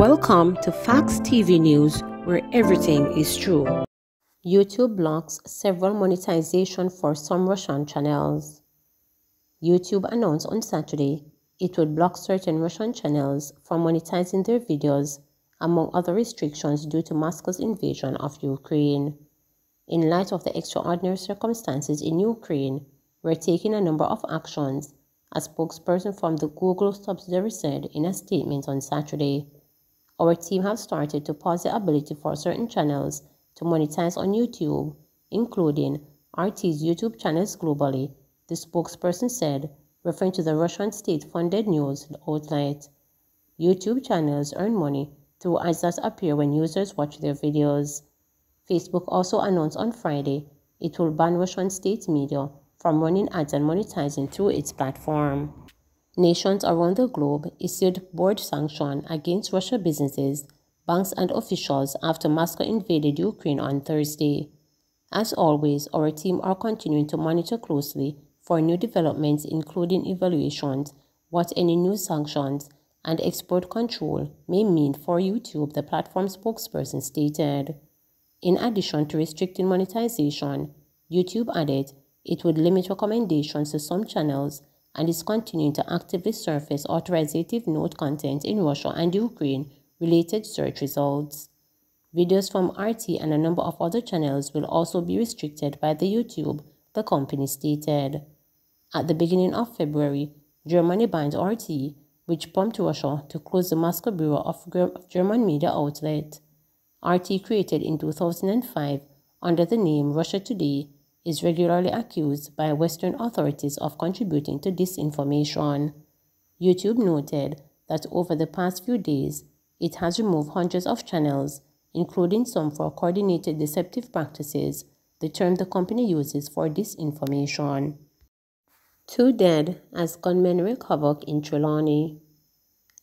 Welcome to Facts TV News, where everything is true. YouTube blocks several monetization for some Russian channels. YouTube announced on Saturday it would block certain Russian channels from monetizing their videos, among other restrictions due to Moscow's invasion of Ukraine. In light of the extraordinary circumstances in Ukraine, we're taking a number of actions, a spokesperson from the Google subsidiary said in a statement on Saturday. Our team have started to pause the ability for certain channels to monetize on YouTube, including RT's YouTube channels globally, the spokesperson said, referring to the Russian state-funded news outlet. YouTube channels earn money through ads that appear when users watch their videos. Facebook also announced on Friday it will ban Russian state media from running ads and monetizing through its platform. Nations around the globe issued board sanctions against Russian businesses, banks and officials after Moscow invaded Ukraine on Thursday. As always, our team are continuing to monitor closely for new developments, including evaluations, what any new sanctions and export control may mean for YouTube, the platform spokesperson stated. In addition to restricting monetization, YouTube added it would limit recommendations to some channels and is continuing to actively surface authoritative note content in Russia and Ukraine-related search results. Videos from RT and a number of other channels will also be restricted by the YouTube, the company stated. At the beginning of February, Germany banned RT, which prompted Russia to close the Moscow bureau of German media outlet. RT, created in 2005 under the name Russia Today, is regularly accused by Western authorities of contributing to disinformation. YouTube noted that over the past few days, it has removed hundreds of channels, including some for coordinated deceptive practices, the term the company uses for disinformation. 2 dead as gunmen wreak havoc in Trelawney.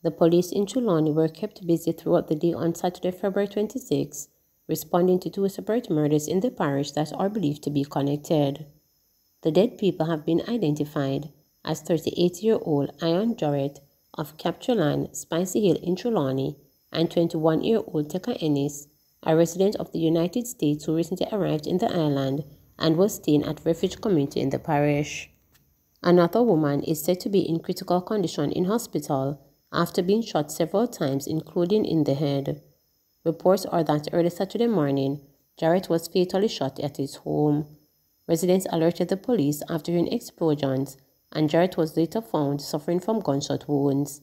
The police in Trelawney were kept busy throughout the day on Saturday, February 26, responding to 2 separate murders in the parish that are believed to be connected. The dead people have been identified as 38-year-old Ian Jarrett of Captureland, Spicy Hill in Trelawney, and 21-year-old Teka Ennis, a resident of the United States who recently arrived in the island and was staying at Refuge Community in the parish. Another woman is said to be in critical condition in hospital after being shot several times, including in the head. Reports are that early Saturday morning, Jarrett was fatally shot at his home. Residents alerted the police after hearing explosions, and Jarrett was later found suffering from gunshot wounds.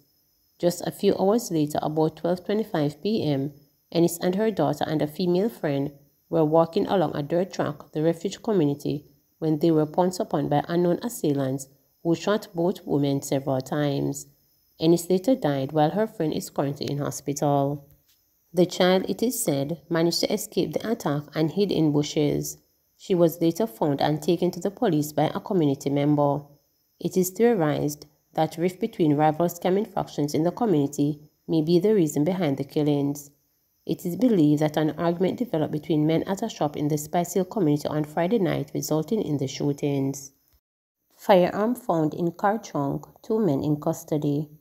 Just a few hours later, about 12:25 p.m., Ennis and her daughter and a female friend were walking along a dirt track, the Refuge Community, when they were pounced upon by unknown assailants who shot both women several times. Ennis later died while her friend is currently in hospital. The child, it is said, managed to escape the attack and hid in bushes. She was later found and taken to the police by a community member. It is theorized that rift between rival scamming factions in the community may be the reason behind the killings. It is believed that an argument developed between men at a shop in the Spice Hill community on Friday night, resulting in the shootings. Firearm found in car trunk, 2 men in custody.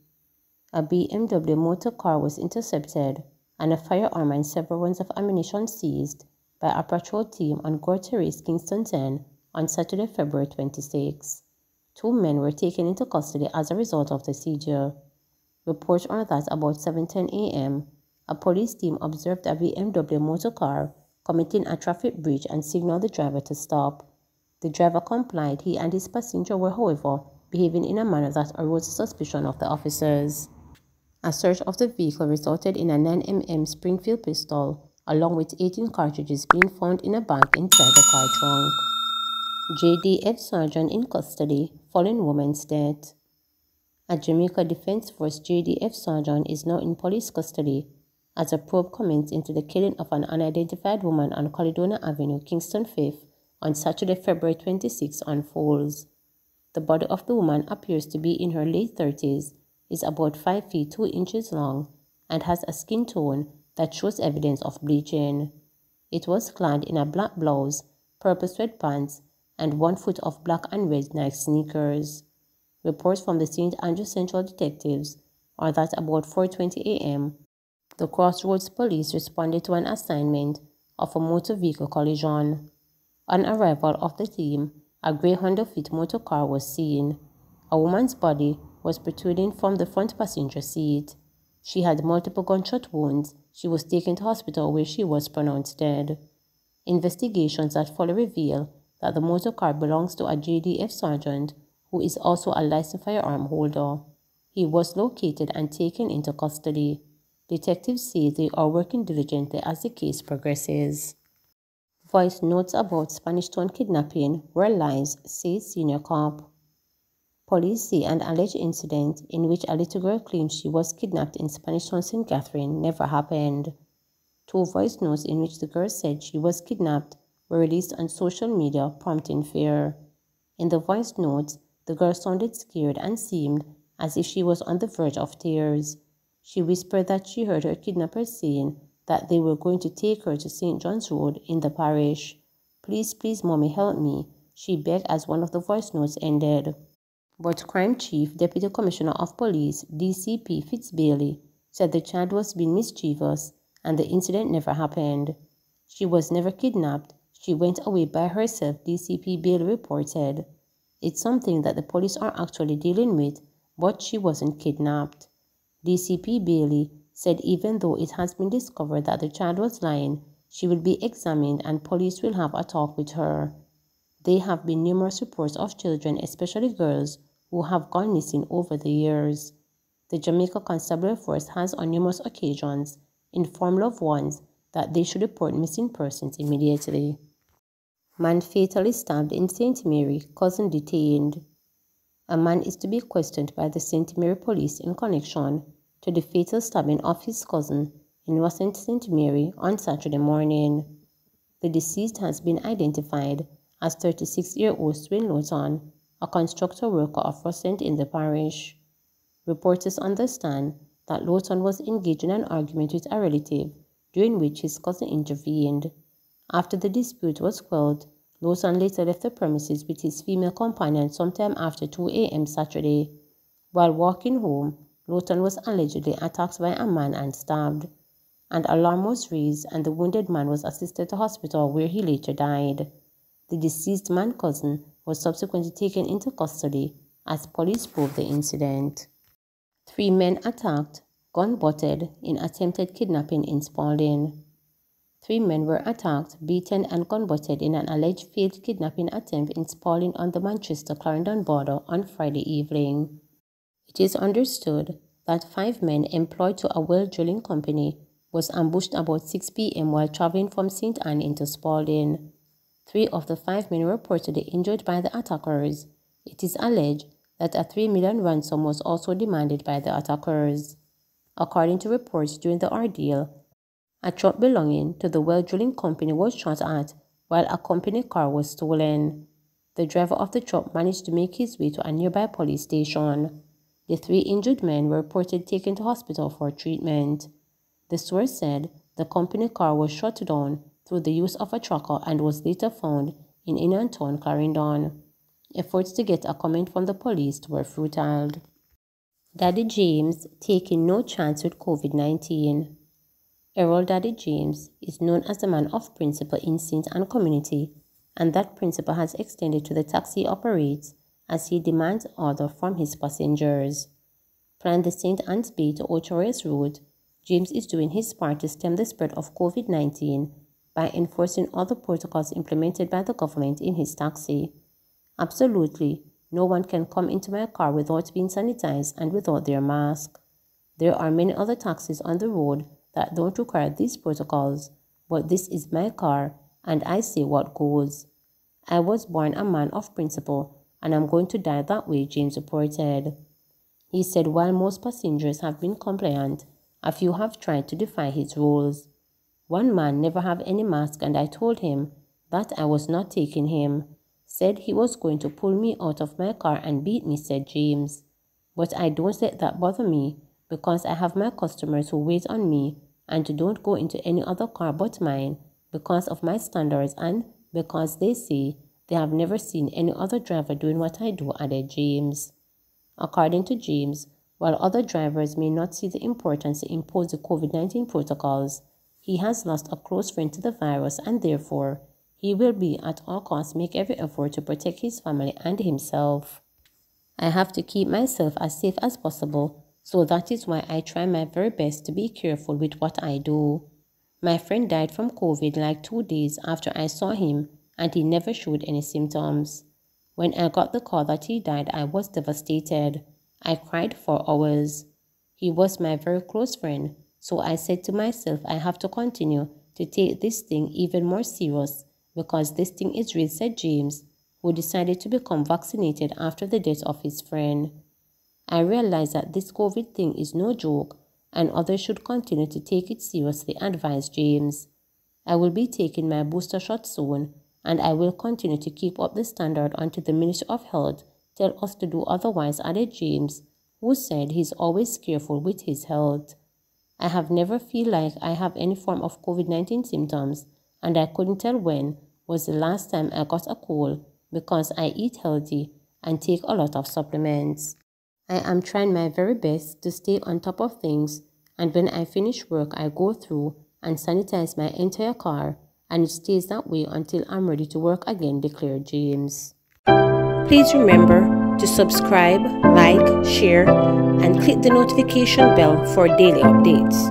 A BMW motor car was intercepted and a firearm and several rounds of ammunition seized by a patrol team on Gore Terrace, Kingston 10 on Saturday, February 26. 2 men were taken into custody as a result of the seizure. Reports are that about 7:10 a.m., a police team observed a BMW motor car committing a traffic breach and signaled the driver to stop. The driver complied. He and his passenger were, however, behaving in a manner that arose suspicion of the officers. A search of the vehicle resulted in a 9mm Springfield pistol, along with 18 cartridges being found in a bag inside the car trunk. JDF Sergeant in Custody, fallen woman's death. A Jamaica Defense Force JDF Sergeant is now in police custody as a probe commenced into the killing of an unidentified woman on Caledonia Avenue, Kingston 5th, on Saturday, February 26 unfolds. The body of the woman appears to be in her late 30s, is about 5 feet 2 inches long, and has a skin tone that shows evidence of bleaching. It was clad in a black blouse, purple sweatpants, and 1 foot of black and red Nike sneakers. Reports from the St. Andrew Central detectives are that about 4:20 a.m., The Crossroads police responded to an assignment of a motor vehicle collision. On arrival of the team, a grey Honda Fit motor car was seen. A woman's body was protruding from the front passenger seat. She had multiple gunshot wounds. She was taken to hospital where she was pronounced dead. Investigations that follow reveal that the motor car belongs to a JDF Sergeant who is also a licensed firearm holder. He was located and taken into custody. Detectives say they are working diligently as the case progresses. Voice notes about Spanish Town kidnapping were lies, says senior cop. Police say an alleged incident in which a little girl claims she was kidnapped in Spanish Town St. Catherine never happened. 2 voice notes in which the girl said she was kidnapped were released on social media, prompting fear. In the voice notes, the girl sounded scared and seemed as if she was on the verge of tears. She whispered that she heard her kidnappers saying that they were going to take her to St. John's Road in the parish. Please, please, mommy, help me, she begged as one of the voice notes ended. But Crime Chief, Deputy Commissioner of Police, DCP Fitzbailey, said the child was being mischievous and the incident never happened. She was never kidnapped. She went away by herself, DCP Bailey reported. It's something that the police are actually dealing with, but she wasn't kidnapped. DCP Bailey said even though it has been discovered that the child was lying, she will be examined and police will have a talk with her. There have been numerous reports of children, especially girls, who have gone missing over the years. The Jamaica Constabulary Force has on numerous occasions informed loved ones that they should report missing persons immediately. Man fatally stabbed in St. Mary, cousin detained. A man is to be questioned by the St. Mary police in connection to the fatal stabbing of his cousin in Western St. Mary on Saturday morning. The deceased has been identified as 36-year-old Swin Lawton, a construction worker of Rusent in the parish. Reporters understand that Lawton was engaged in an argument with a relative, during which his cousin intervened. After the dispute was quelled, Lawton later left the premises with his female companion sometime after 2 a.m. Saturday. While walking home, Lawton was allegedly attacked by a man and stabbed. An alarm was raised and the wounded man was assisted to hospital where he later died. The deceased man's cousin was subsequently taken into custody as police probed the incident. 3 men attacked, gun-butted in attempted kidnapping in Spalding. 3 men were attacked, beaten and gun-butted in an alleged failed kidnapping attempt in Spalding on the Manchester-Clarendon border on Friday evening. It is understood that 5 men employed to a well drilling company was ambushed about 6 p.m. while traveling from St. Anne into Spalding. 3 of the 5 men were reportedly injured by the attackers. It is alleged that a $3 million ransom was also demanded by the attackers. According to reports during the ordeal, a truck belonging to the well drilling company was shot at while a company car was stolen. The driver of the truck managed to make his way to a nearby police station. The 3 injured men were reportedly taken to hospital for treatment. The source said the company car was shut down through the use of a tracker and was later found in Inantown, Clarendon. Efforts to get a comment from the police were futile. Daddy James taking no chance with COVID-19. Errol Daddy James is known as the man of principle in St. Anne community, and that principle has extended to the taxi he operates as he demands order from his passengers. Planned the St. Anne's Bay to Ochore's Road, James is doing his part to stem the spread of COVID-19 by enforcing all the protocols implemented by the government in his taxi. Absolutely, no one can come into my car without being sanitized and without their mask. There are many other taxis on the road that don't require these protocols, but this is my car and I say what goes. I was born a man of principle and I'm going to die that way, James reported. He said while most passengers have been compliant, a few have tried to defy his rules. One man never have any mask and I told him that I was not taking him. Said he was going to pull me out of my car and beat me, said James. But I don't let that bother me because I have my customers who wait on me and don't go into any other car but mine because of my standards and because they say they have never seen any other driver doing what I do, added James. According to James, While other drivers may not see the importance to impose the COVID-19 protocols, he has lost a close friend to the virus and therefore, he will be at all costs make every effort to protect his family and himself. I have to keep myself as safe as possible, so that is why I try my very best to be careful with what I do. My friend died from COVID like 2 days after I saw him and he never showed any symptoms. When I got the call that he died, I was devastated. I cried for hours. He was my very close friend, so I said to myself I have to continue to take this thing even more serious because this thing is real, said James, who decided to become vaccinated after the death of his friend. I realize that this COVID thing is no joke and others should continue to take it seriously, advised James. I will be taking my booster shot soon and I will continue to keep up the standard until the Ministry of Health tell us to do otherwise, added James, who said he's always careful with his health. I have never feel like I have any form of COVID-19 symptoms and I couldn't tell when was the last time I got a cold because I eat healthy and take a lot of supplements. I am trying my very best to stay on top of things, and when I finish work I go through and sanitize my entire car and it stays that way until I'm ready to work again, declared James. Please remember to subscribe, like, share, and click the notification bell for daily updates.